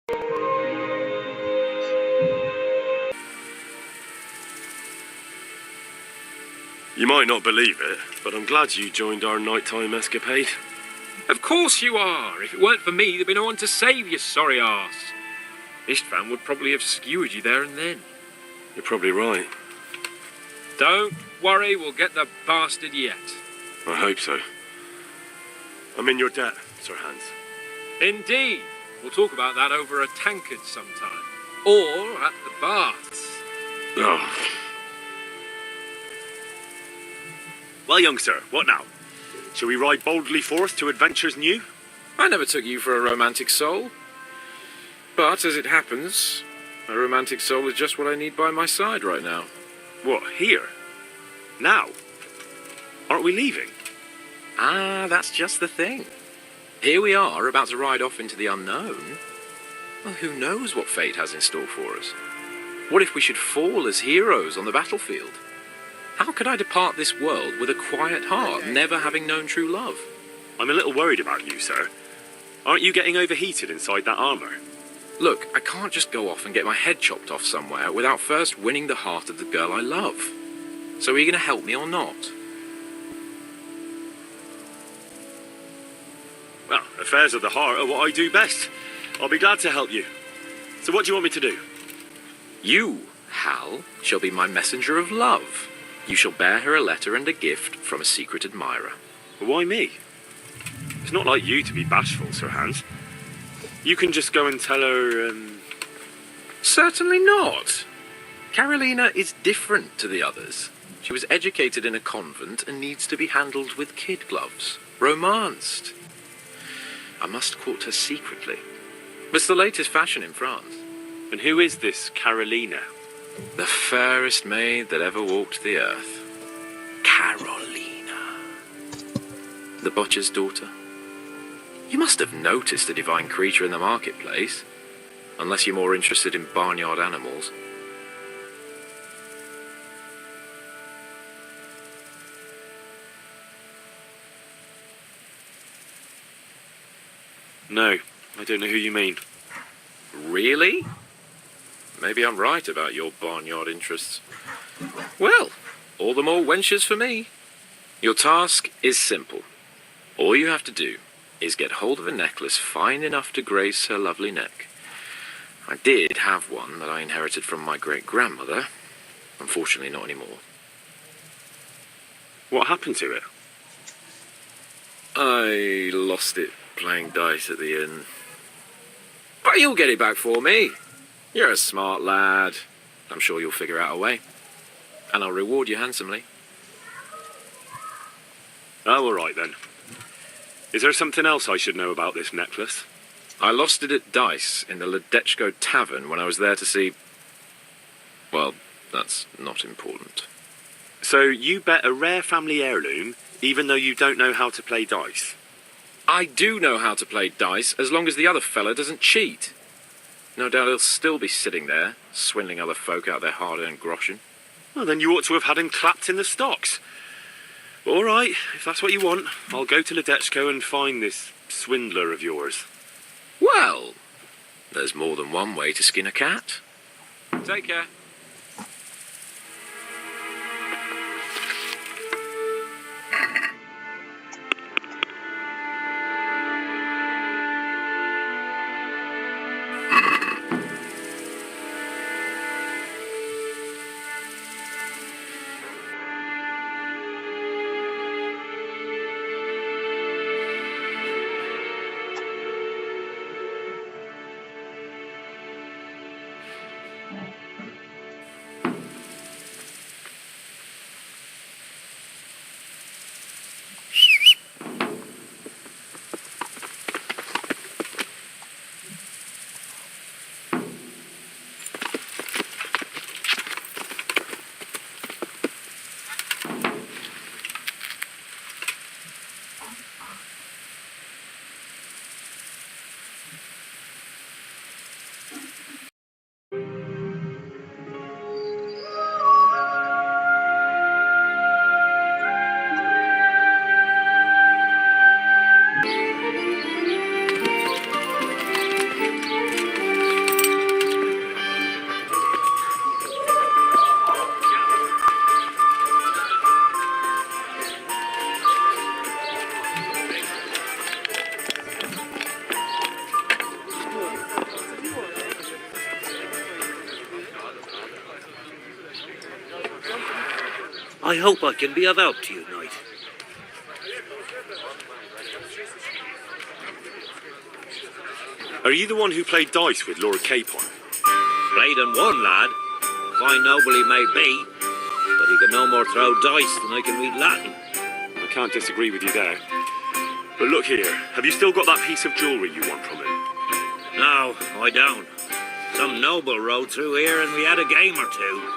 You might not believe it, but I'm glad you joined our nighttime escapade. Of course you are. If it weren't for me, there'd be no one to save you, sorry arse. Istvan would probably have skewered you there and then. You're probably right. Don't worry, we'll get the bastard yet. I hope so. I'm in your debt, Sir Hans. Indeed. We'll talk about that over a tankard sometime. Or at the baths. Oh. Well, young sir, what now? Shall we ride boldly forth to adventures new? I never took you for a romantic soul. But, as it happens, a romantic soul is just what I need by my side right now. What, here? Now? Aren't we leaving? Ah, that's just the thing. Here we are, about to ride off into the unknown. Well, who knows what fate has in store for us? What if we should fall as heroes on the battlefield? How could I depart this world with a quiet heart, never having known true love? I'm a little worried about you, sir. Aren't you getting overheated inside that armour? Look, I can't just go off and get my head chopped off somewhere without first winning the heart of the girl I love. So are you going to help me or not? Well, affairs of the heart are what I do best. I'll be glad to help you. So what do you want me to do? You, Hal, shall be my messenger of love. You shall bear her a letter and a gift from a secret admirer. Why me? It's not like you to be bashful, Sir Hans. You can just go and tell her, Certainly not. Karolina is different to the others. She was educated in a convent and needs to be handled with kid gloves. Romanced. I must court her secretly. It's the latest fashion in France. And who is this Karolina? The fairest maid that ever walked the earth. Karolina. The butcher's daughter. You must have noticed a divine creature in the marketplace. Unless you're more interested in barnyard animals. No, I don't know who you mean. Really? Maybe I'm right about your barnyard interests. Well, all the more wenches for me. Your task is simple. All you have to do is get hold of a necklace fine enough to grace her lovely neck. I did have one that I inherited from my great-grandmother. Unfortunately, not anymore. What happened to it? I lost it playing dice at the inn. But you'll get it back for me. You're a smart lad. I'm sure you'll figure out a way. And I'll reward you handsomely. Oh, all right then. Is there something else I should know about this necklace? I lost it at dice in the Ledechko tavern when I was there to see... Well, that's not important. So you bet a rare family heirloom, even though you don't know how to play dice? I do know how to play dice, as long as the other fella doesn't cheat. No doubt he'll still be sitting there, swindling other folk out their hard-earned groschen. Well, then you ought to have had him clapped in the stocks. All right, if that's what you want, I'll go to Ledechko and find this swindler of yours. Well, there's more than one way to skin a cat. Take care. I hope I can be of help to you, Knight. Are you the one who played dice with Lord Capon? Played and won, lad. Fine noble he may be, but he can no more throw dice than I can read Latin. I can't disagree with you there. But look here, have you still got that piece of jewellery you want from him? No, I don't. Some noble rode through here and we had a game or two.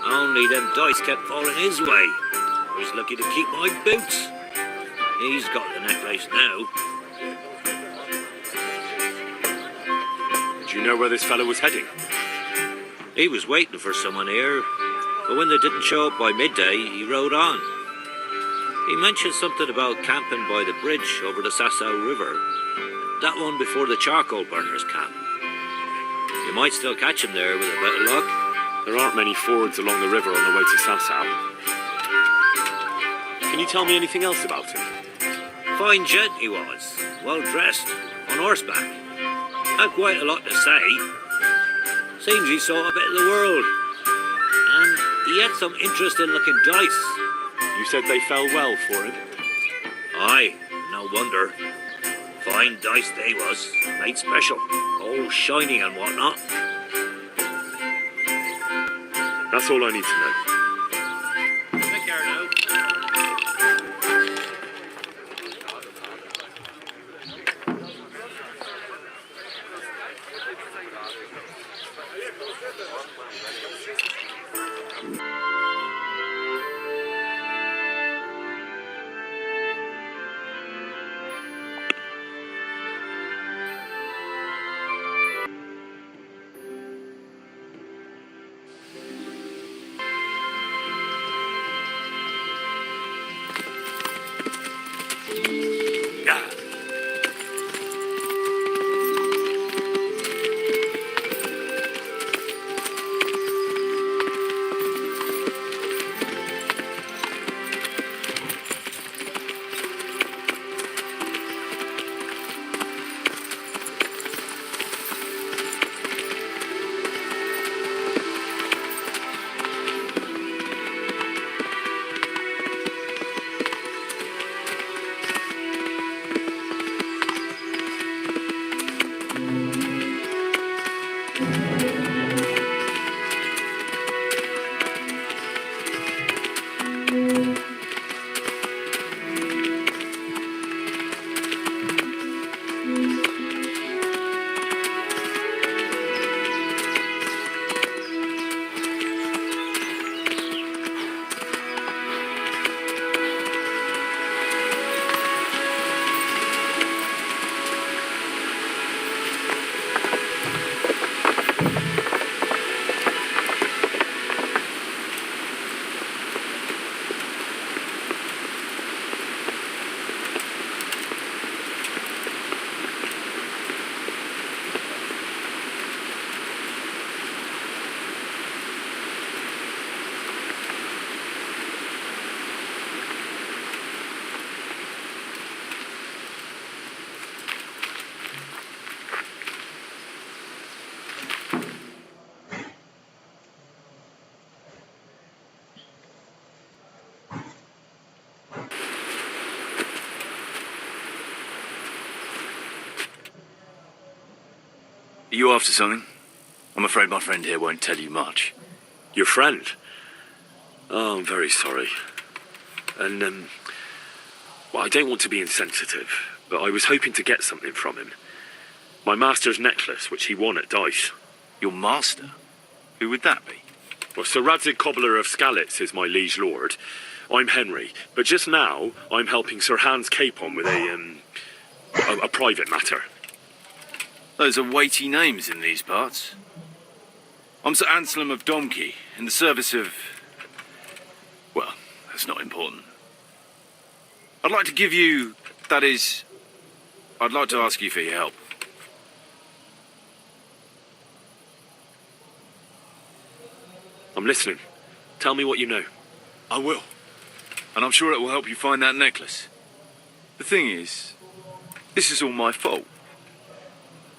Only them dice kept falling his way. I was lucky to keep my boots. He's got the necklace now. Do you know where this fellow was heading? He was waiting for someone here, but when they didn't show up by midday, he rode on. He mentioned something about camping by the bridge over the Sasau River. That one before the charcoal burners camp. You might still catch him there with a bit of luck. There aren't many fords along the river on the way to Sasau. Can you tell me anything else about him? Fine gent he was, well dressed, on horseback. Had quite a lot to say. Seems he saw a bit of the world. And he had some interesting looking dice. You said they fell well for him? Aye, no wonder. Fine dice they was, made special, all shiny and whatnot. That's all I need to know. Take care now. Are you after something? I'm afraid my friend here won't tell you much. Your friend? Oh, I'm very sorry. And, well, I don't want to be insensitive, but I was hoping to get something from him. My master's necklace, which he won at dice. Your master? Who would that be? Well, Sir Radzig Cobbler of Skalitz is my liege lord. I'm Henry, but just now I'm helping Sir Hans Capon with a private matter. Those are weighty names in these parts. I'm Sir Anselm of Domkey, in the service of... well, that's not important. I'd like to give you... that is... I'd like to ask you for your help. I'm listening. Tell me what you know. I will. And I'm sure it will help you find that necklace. The thing is, this is all my fault.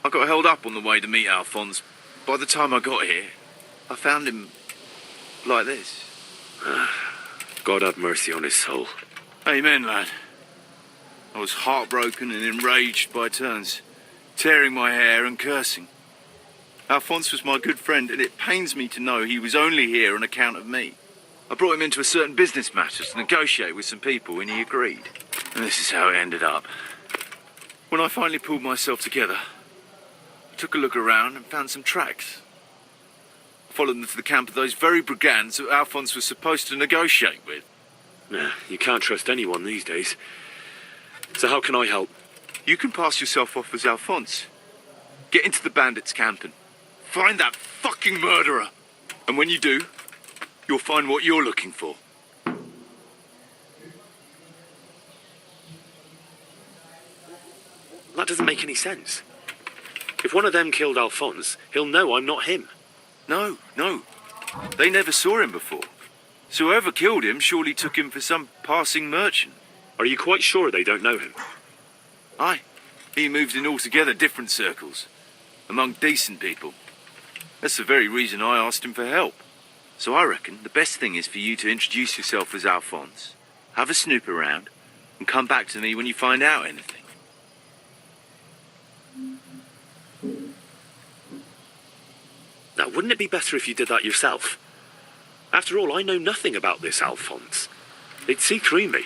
I got held up on the way to meet Alphonse. By the time I got here, I found him like this. God have mercy on his soul. Amen, lad. I was heartbroken and enraged by turns, tearing my hair and cursing. Alphonse was my good friend, and it pains me to know he was only here on account of me. I brought him into a certain business matter to negotiate with some people, and he agreed. And this is how it ended up. When I finally pulled myself together, I took a look around and found some tracks. I followed them to the camp of those very brigands that Alphonse was supposed to negotiate with. Nah, you can't trust anyone these days. So how can I help? You can pass yourself off as Alphonse. Get into the bandits' camp and find that fucking murderer. And when you do, you'll find what you're looking for. That doesn't make any sense. If one of them killed Alphonse, he'll know I'm not him. No. They never saw him before. So whoever killed him surely took him for some passing merchant. Are you quite sure they don't know him? Aye. He moves in altogether different circles, among decent people. That's the very reason I asked him for help. So I reckon the best thing is for you to introduce yourself as Alphonse, have a snoop around, and come back to me when you find out anything. Now, wouldn't it be better if you did that yourself? After all, I know nothing about this Alphonse. They'd see through me.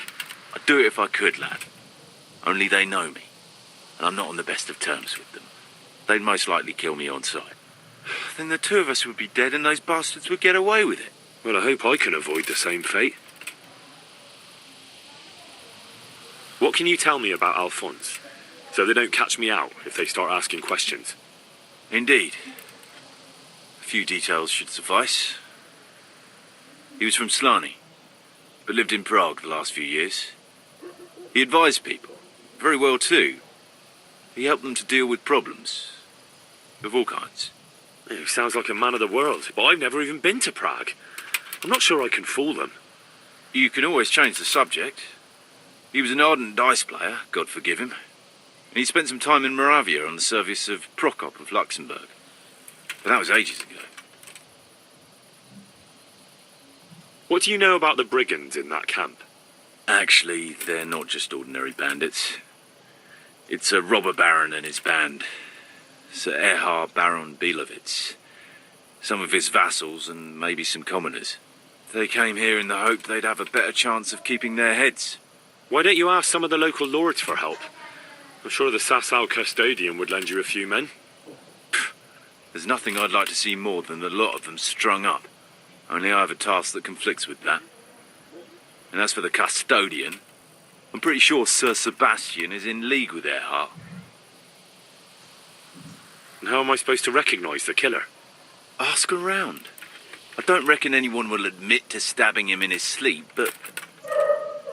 I'd do it if I could, lad. Only they know me, and I'm not on the best of terms with them. They'd most likely kill me on sight. Then the two of us would be dead and those bastards would get away with it. Well, I hope I can avoid the same fate. What can you tell me about Alphonse, so they don't catch me out if they start asking questions? Indeed. A few details should suffice. He was from Slani, but lived in Prague the last few years. He advised people, very well too. He helped them to deal with problems, of all kinds. He sounds like a man of the world, but I've never even been to Prague. I'm not sure I can fool them. You can always change the subject. He was an ardent dice player, God forgive him. And he spent some time in Moravia on the service of Prokop of Luxembourg. But that was ages ago. What do you know about the brigands in that camp? Actually, they're not just ordinary bandits. It's a robber baron and his band. Sir Erhard Baron Bielowitz. Some of his vassals and maybe some commoners. They came here in the hope they'd have a better chance of keeping their heads. Why don't you ask some of the local lords for help? I'm sure the Sasau custodian would lend you a few men. There's nothing I'd like to see more than the lot of them strung up. Only I have a task that conflicts with that. And as for the custodian, I'm pretty sure Sir Sebastian is in league with Erhard. And how am I supposed to recognise the killer? Ask around. I don't reckon anyone will admit to stabbing him in his sleep, but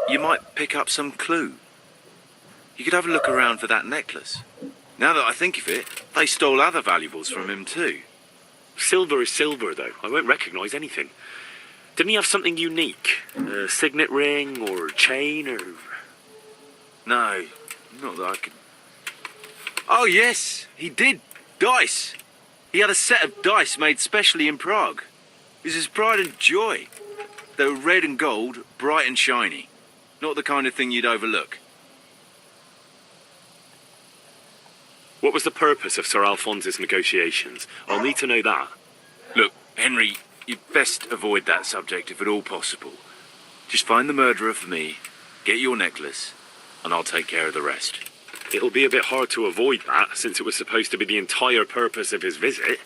you might pick up some clue. You could have a look around for that necklace. Now that I think of it, they stole other valuables from him too. Silver is silver, though. I won't recognise anything. Didn't he have something unique? A signet ring or chain or... No, not that I could... Oh yes, he did. Dice. He had a set of dice made specially in Prague. It was his pride and joy. They were red and gold, bright and shiny. Not the kind of thing you'd overlook. What was the purpose of Sir Alphonse's negotiations? I'll need to know that. Look, Henry, you'd best avoid that subject if at all possible. Just find the murderer for me, get your necklace, and I'll take care of the rest. It'll be a bit hard to avoid that, since it was supposed to be the entire purpose of his visit.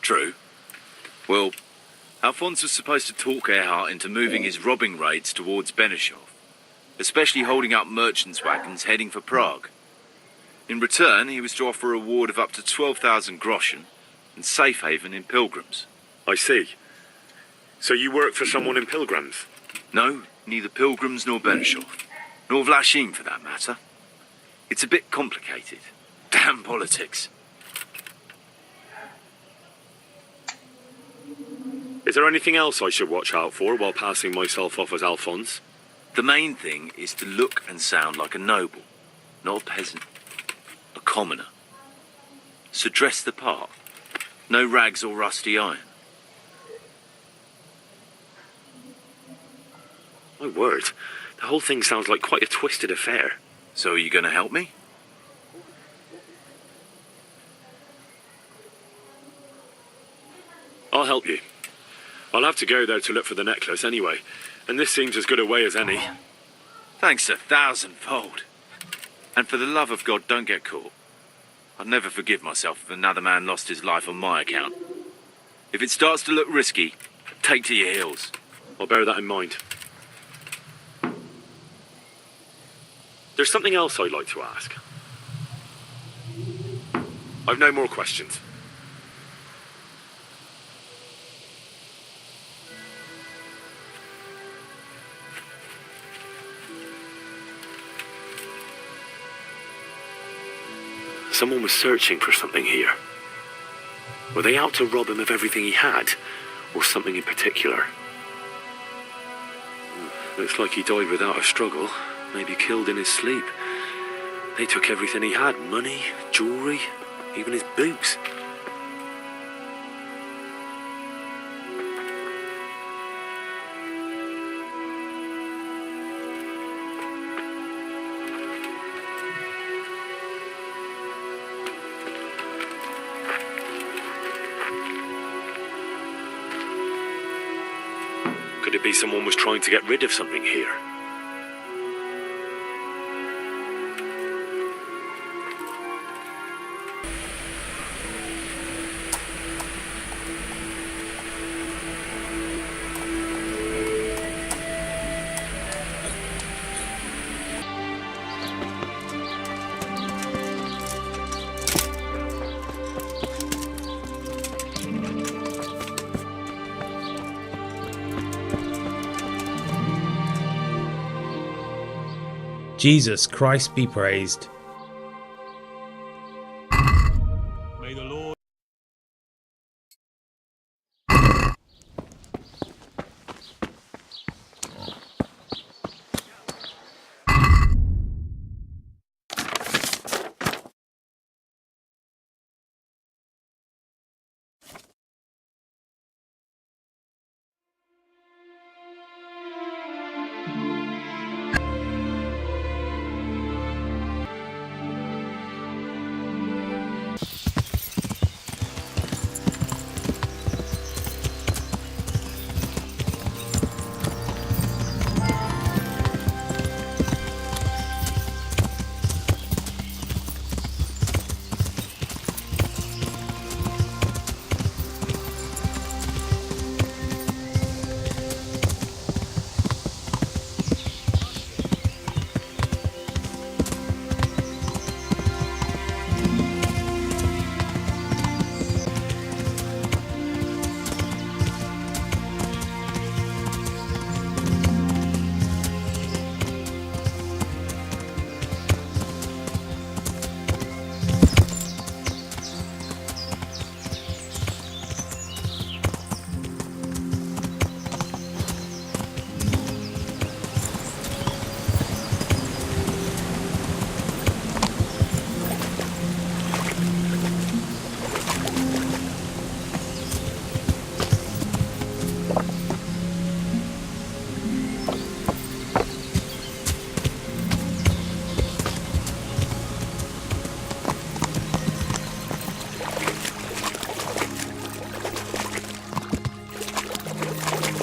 True. Well, Alphonse was supposed to talk Erhard into moving his robbing raids towards Benešov, especially holding up merchants' wagons heading for Prague. In return, he was to offer a reward of up to 12,000 groschen and safe haven in Pilgrims. I see. So you work for someone in Pilgrims? No, neither Pilgrims nor Benešov, nor Vlašim for that matter. It's a bit complicated. Damn politics. Is there anything else I should watch out for while passing myself off as Alphonse? The main thing is to look and sound like a noble, not a peasant. A commoner. So dress the part. No rags or rusty iron. My word, the whole thing sounds like quite a twisted affair. So are you going to help me? I'll help you. I'll have to go there to look for the necklace anyway, and this seems as good a way as any. Thanks 1,000-fold. And for the love of God, don't get caught. I'd never forgive myself if another man lost his life on my account. If it starts to look risky, take to your heels. I'll bear that in mind. There's something else I'd like to ask. I've no more questions. Someone was searching for something here. Were they out to rob him of everything he had, or something in particular? Looks like he died without a struggle, maybe killed in his sleep. They took everything he had, money, jewellery, even his boots. Could it be someone was trying to get rid of something here? Jesus Christ be praised. May the Lord...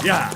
Yeah.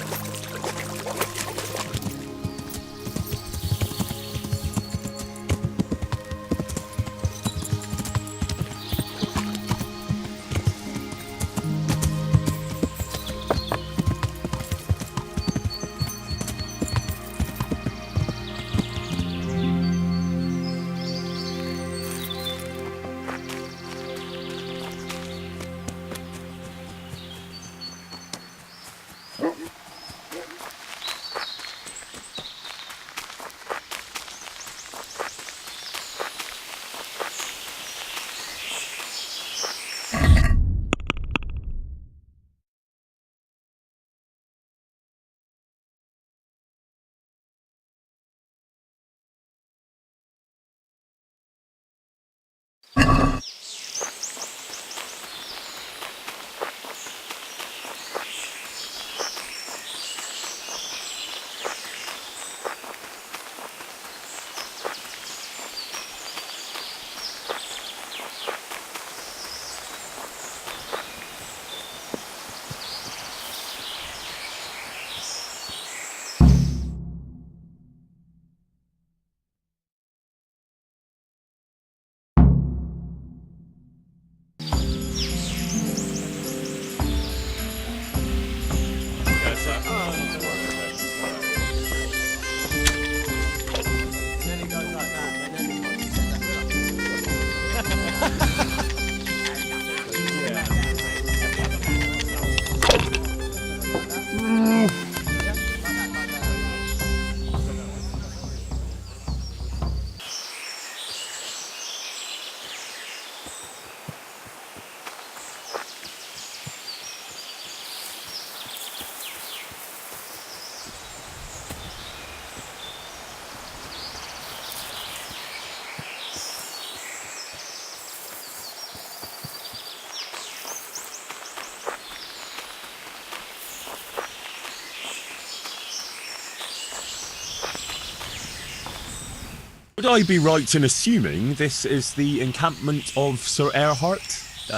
Would I be right in assuming this is the encampment of Sir Erhard,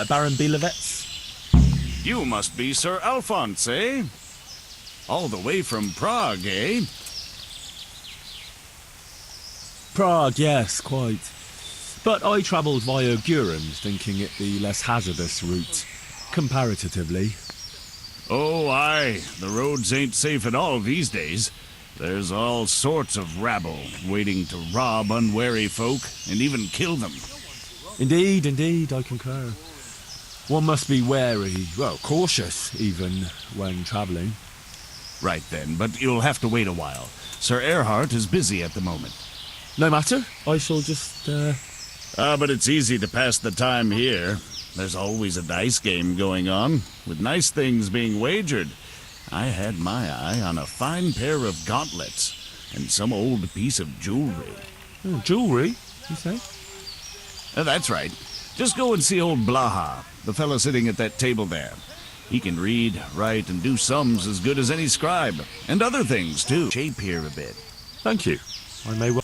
Baron Belevitz? You must be Sir Alphonse, eh? All the way from Prague, eh? Prague, yes, quite. But I travelled via Gurand, thinking it the less hazardous route, comparatively. Oh, aye. The roads ain't safe at all these days. There's all sorts of rabble waiting to rob unwary folk and even kill them. Indeed, I concur. One must be wary, well, cautious even, when travelling. Right then, but you'll have to wait a while. Sir Erhard is busy at the moment. No matter, I shall just, But it's easy to pass the time here. There's always a dice game going on, with nice things being wagered. I had my eye on a fine pair of gauntlets, and some old piece of jewelry. Jewelry, you say? That's right. Just go and see old Blaha, the fellow sitting at that table there. He can read, write, and do sums as good as any scribe, and other things, too. Shape here a bit. Thank you. I may well...